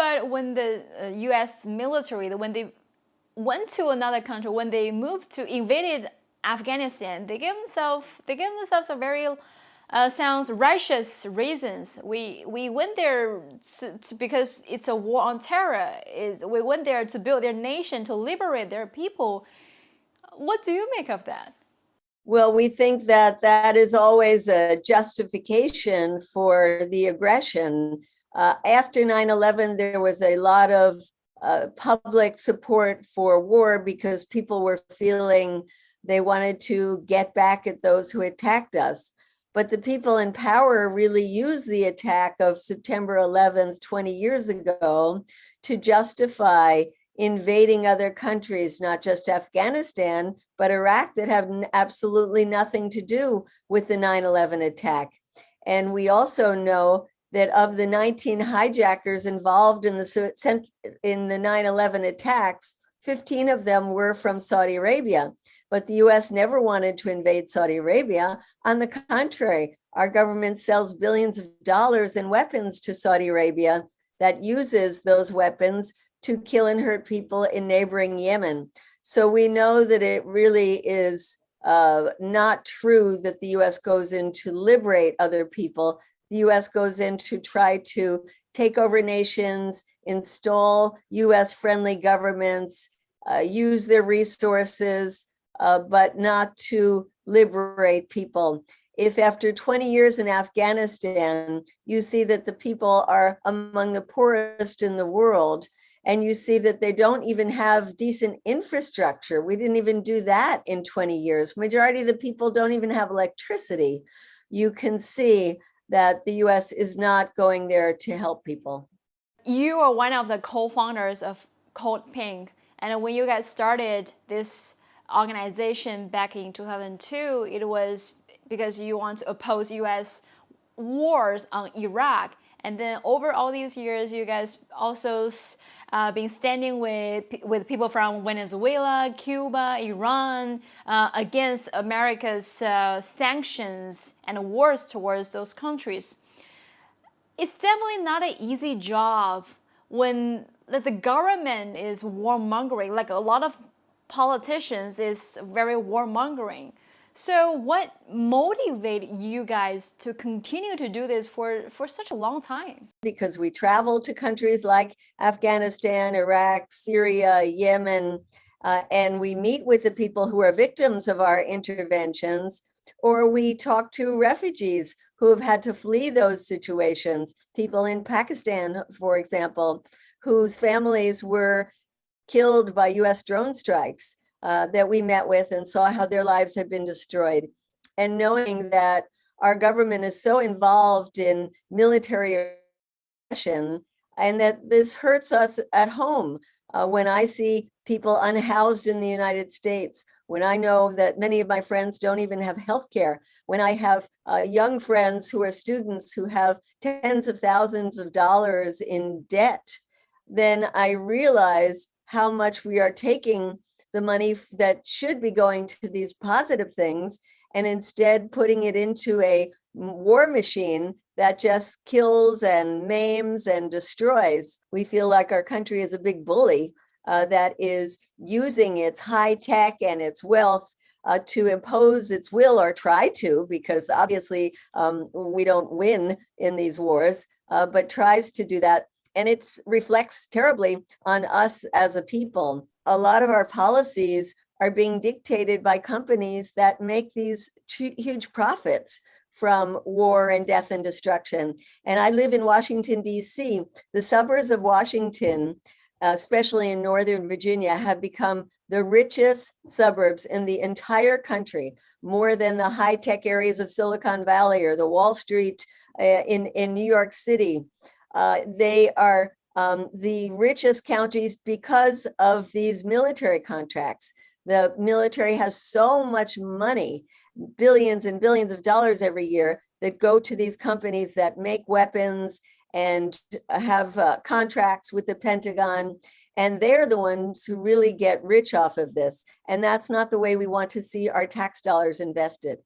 But when the U.S. military, when they went to another country, when they moved to invaded Afghanistan, they gave themselves a very sounds righteous reasons. We went there because it's a war on terror. We went there to build their nation, to liberate their people. What do you make of that? Well, we think that that is always a justification for the aggression. After 9/11, there was a lot of public support for war because people were feeling they wanted to get back at those who attacked us. But the people in power really used the attack of September 11th, 20 years ago, to justify invading other countries, not just Afghanistan, but Iraq, that have absolutely nothing to do with the 9/11 attack. And we also know that of the 19 hijackers involved in the 9/11 attacks, 15 of them were from Saudi Arabia. But the US never wanted to invade Saudi Arabia. On the contrary, our government sells billions of dollars in weapons to Saudi Arabia that uses those weapons to kill and hurt people in neighboring Yemen. So we know that it really is not true that the US goes in to liberate other people. The US goes in to try to take over nations, install US-friendly governments, use their resources, but not to liberate people. If after 20 years in Afghanistan, you see that the people are among the poorest in the world, and you see that they don't even have decent infrastructure. We didn't even do that in 20 years. Majority of the people don't even have electricity. You can see that the US is not going there to help people. You are one of the co-founders of CODEPINK. And when you guys started this organization back in 2002, it was because you want to oppose US wars on Iraq. And then over all these years, you guys also been standing with people from Venezuela, Cuba, Iran, against America's sanctions and wars towards those countries. It's definitely not an easy job when the government is warmongering, like a lot of politicians is very warmongering. So what motivated you guys to continue to do this for such a long time? Because we travel to countries like Afghanistan, Iraq, Syria, Yemen, and we meet with the people who are victims of our interventions, or we talk to refugees who have had to flee those situations, people in Pakistan, for example, whose families were killed by US drone strikes. That we met with and saw how their lives have been destroyed. And knowing that our government is so involved in military aggression and that this hurts us at home. When I see people unhoused in the United States, when I know that many of my friends don't even have health care, when I have young friends who are students who have tens of thousands of dollars in debt, then I realize how much we are taking the money that should be going to these positive things and instead putting it into a war machine that just kills and maims and destroys. We feel like our country is a big bully that is using its high tech and its wealth to impose its will, or try to, because obviously we don't win in these wars, but tries to do that. And it reflects terribly on us as a people. A lot of our policies are being dictated by companies that make these huge profits from war and death and destruction. And I live in Washington, D.C. The suburbs of Washington, especially in Northern Virginia, have become the richest suburbs in the entire country, more than the high-tech areas of Silicon Valley or the Wall Street in New York City. They are the richest counties because of these military contracts. The military has so much money, billions and billions of dollars every year, that go to these companies that make weapons and have contracts with the Pentagon. And they're the ones who really get rich off of this. And that's not the way we want to see our tax dollars invested.